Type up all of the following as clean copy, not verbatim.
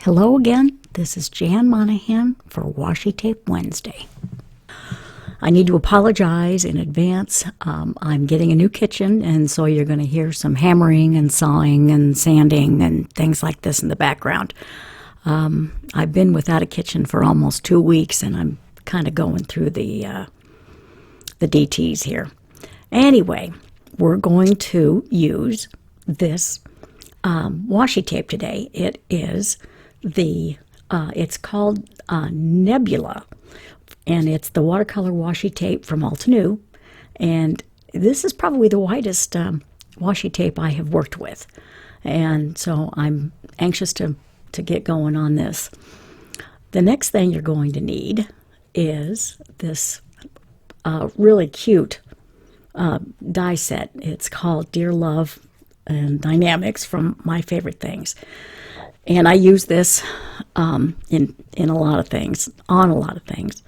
Hello again, this is Jan Monahan for Washi Tape Wednesday. I need to apologize in advance. I'm getting a new kitchen, and so you're going to hear some hammering and sawing and sanding and things like this in the background. I've been without a kitchen for almost 2 weeks, and I'm kind of going through the DTs here. Anyway, we're going to use this washi tape today. It is it's called Nebula, and it's the watercolor washi tape from Altenew, and this is probably the widest washi tape I have worked with, and so I'm anxious to get going on this. The next thing you're going to need is this really cute die set. It's called Dear Love and Die-namics, from My Favorite Things. And I use this in a lot of things, on a lot of things.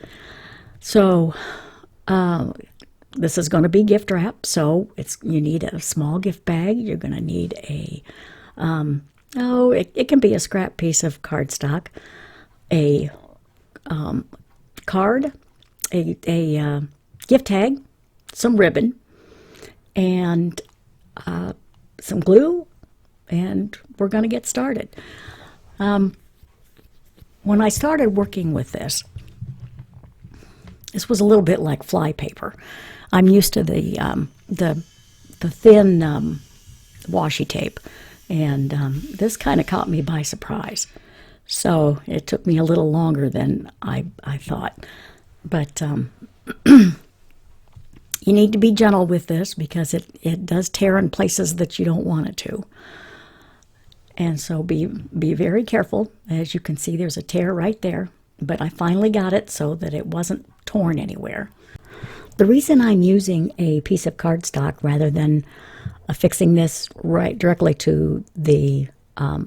So this is going to be gift wrap, so you need a small gift bag. You're going to need a, it can be a scrap piece of cardstock, a card, a gift tag, some ribbon, and some glue, and we're going to get started. When I started working with this was a little bit like fly paper. I'm used to the thin washi tape, and this kind of caught me by surprise. So it took me a little longer than I thought. But you need to be gentle with this because it does tear in places that you don't want it to. And so be very careful. As you can see, there's a tear right there, but I finally got it so that it wasn't torn anywhere. The reason I'm using a piece of cardstock rather than affixing this right directly to the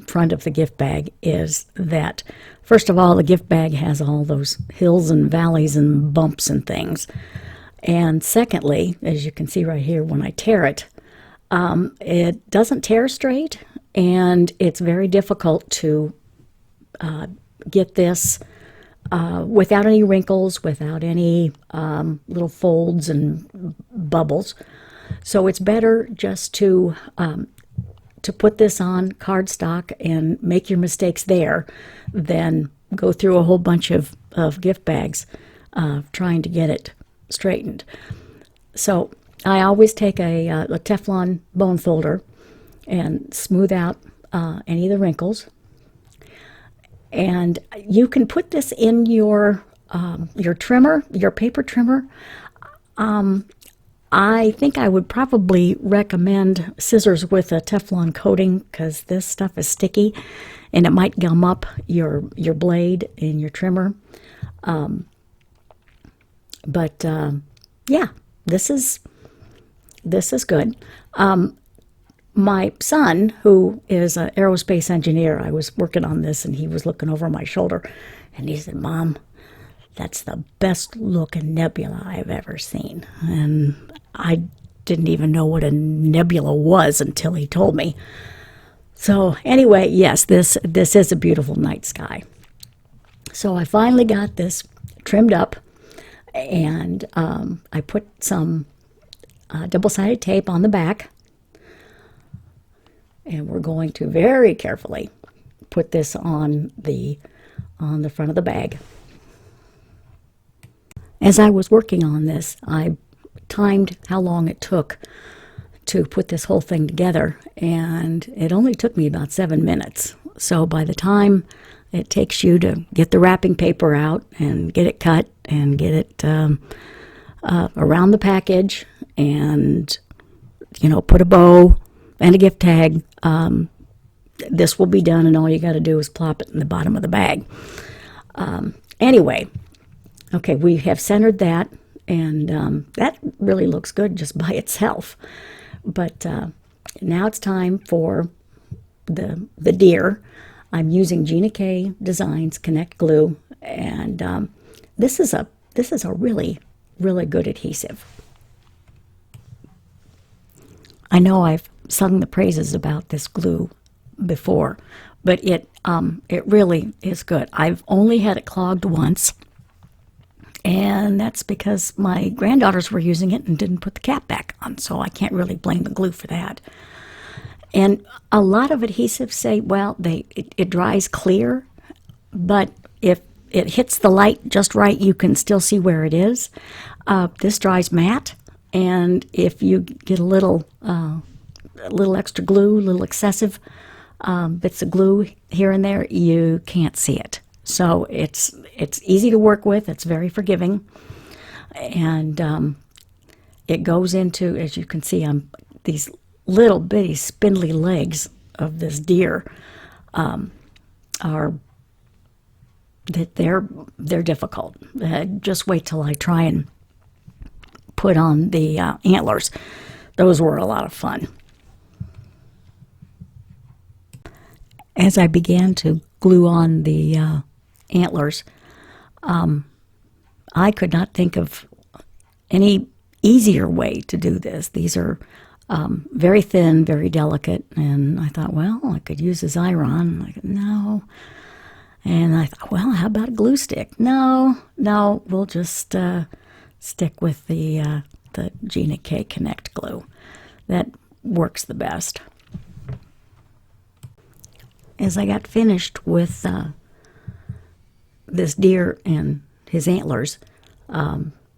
front of the gift bag is that, first of all, the gift bag has all those hills and valleys and bumps and things. And secondly, as you can see right here, when I tear it, it doesn't tear straight, and it's very difficult to get this without any wrinkles, without any little folds and bubbles. So it's better just to put this on cardstock and make your mistakes there than go through a whole bunch of gift bags trying to get it straightened. So I always take a Teflon bone folder and smooth out any of the wrinkles. And you can put this in your trimmer, your paper trimmer. I think I would probably recommend scissors with a Teflon coating because this stuff is sticky and it might gum up your blade in your trimmer. But yeah, this is good. My son, who is an aerospace engineer, I was working on this, and he was looking over my shoulder, and he said, "Mom, that's the best looking nebula I've ever seen." And I didn't even know what a nebula was until he told me. So anyway, yes, this is a beautiful night sky. So I finally got this trimmed up, and I put some double-sided tape on the back. And we're going to very carefully put this on the front of the bag. As I was working on this, I timed how long it took to put this whole thing together, and it only took me about 7 minutes. So by the time it takes you to get the wrapping paper out and get it cut and get it around the package and, put a bow and a gift tag, this will be done, and all you got to do is plop it in the bottom of the bag. Anyway, okay, we have centered that, and that really looks good just by itself. But now it's time for the deer. I'm using Gina K Designs Connect Glue, and this is a really, really good adhesive. I know I've sung the praises about this glue before, but it really is good. I've only had it clogged once, and that's because my granddaughters were using it and didn't put the cap back on, so I can't really blame the glue for that. And a lot of adhesives say, well, it dries clear, but if it hits the light just right, you can still see where it is. This dries matte, and if you get a little extra glue, a little excessive bits of glue here and there, you can't see it. So it's easy to work with. It's very forgiving, and it goes into, as you can see, these little bitty spindly legs of this deer are that they're difficult. Just wait till I try and put on the antlers. Those were a lot of fun. As I began to glue on the antlers, I could not think of any easier way to do this. These are very thin, very delicate, and I thought, well, I could use a Xyron. I said, no. And I thought, well, how about a glue stick? No, we'll just stick with the Gina K Connect glue. That works the best. As I got finished with this deer and his antlers,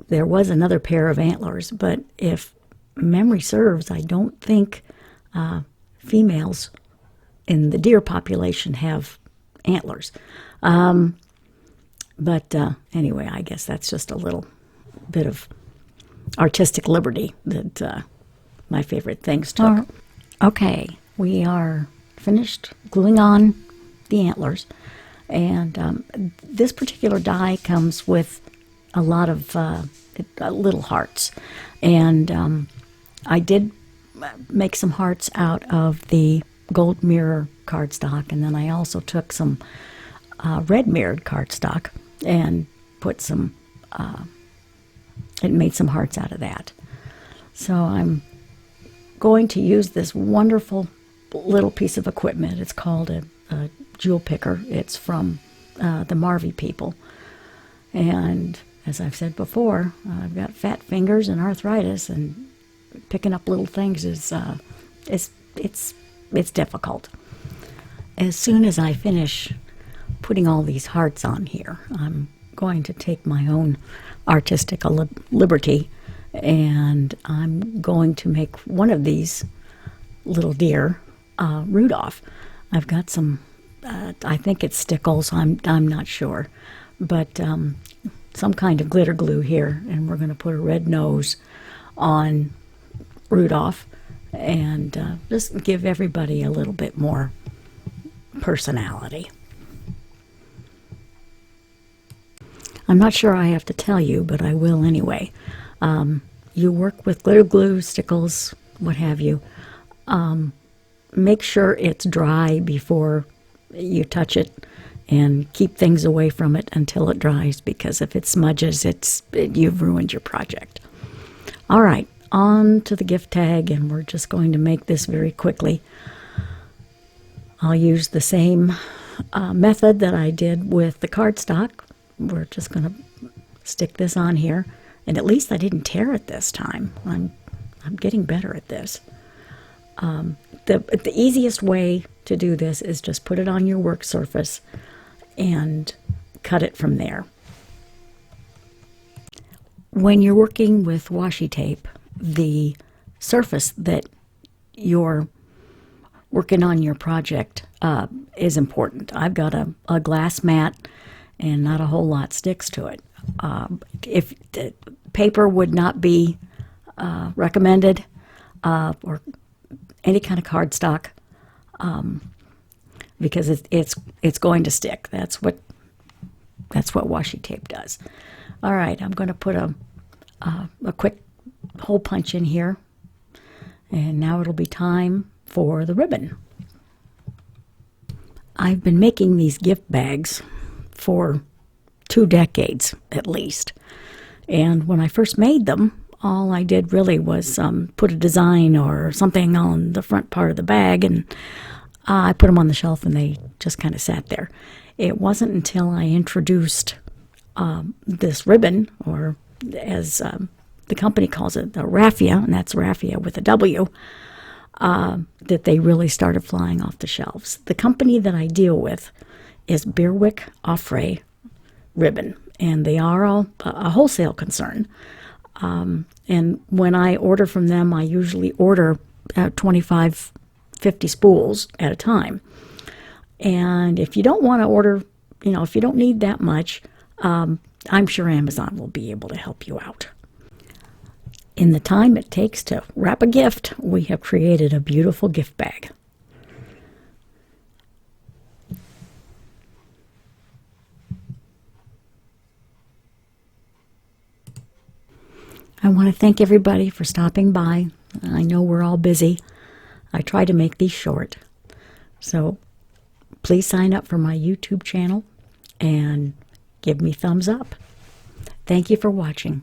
there was another pair of antlers, but if memory serves, I don't think females in the deer population have antlers. But anyway, I guess that's just a little bit of artistic liberty that my favorite things took. Okay, we are finished gluing on the antlers, and this particular die comes with a lot of little hearts, and I did make some hearts out of the gold mirror cardstock, and then I also took some red mirrored cardstock and put some and made some hearts out of that. So I'm going to use this wonderful little piece of equipment. It's called a jewel picker. It's from the Marvy people, and as I've said before, I've got fat fingers and arthritis, and picking up little things is it's difficult. As soon as I finish putting all these hearts on here, I'm going to take my own artistic liberty, and I'm going to make one of these little deer Rudolph. I've got some, I think it's stickles, I'm not sure, but some kind of glitter glue here, and we're going to put a red nose on Rudolph and just give everybody a little bit more personality. I'm not sure I have to tell you, but I will anyway. You work with glitter glue, stickles, what have you. Make sure it's dry before you touch it, and keep things away from it until it dries, because if it smudges, you've ruined your project. All right, on to the gift tag, and we're just going to make this very quickly. I'll use the same method that I did with the cardstock. We're just going to stick this on here, and at least I didn't tear it this time. I'm getting better at this. The easiest way to do this is just put it on your work surface and cut it from there. When you're working with washi tape, the surface that you're working on your project is important. I've got a glass mat, and not a whole lot sticks to it. If the paper would not be recommended, or any kind of cardstock, because it's going to stick. That's what washi tape does. All right, I'm going to put a quick hole punch in here, and now it'll be time for the ribbon. I've been making these gift bags for 2 decades at least, and when I first made them, all I did really was put a design or something on the front part of the bag, and I put them on the shelf and they just kind of sat there. It wasn't until I introduced this ribbon, or as the company calls it, the raffia, and that's raffia with a W, that they really started flying off the shelves. The company that I deal with is Berwick Offray Ribbon, and they are a wholesale concern. And when I order from them, I usually order 25, 50 spools at a time. And if you don't want to order, if you don't need that much, I'm sure Amazon will be able to help you out. In the time it takes to wrap a gift, we have created a beautiful gift bag. I want to thank everybody for stopping by. I know we're all busy. I try to make these short. So please sign up for my YouTube channel and give me thumbs up. Thank you for watching.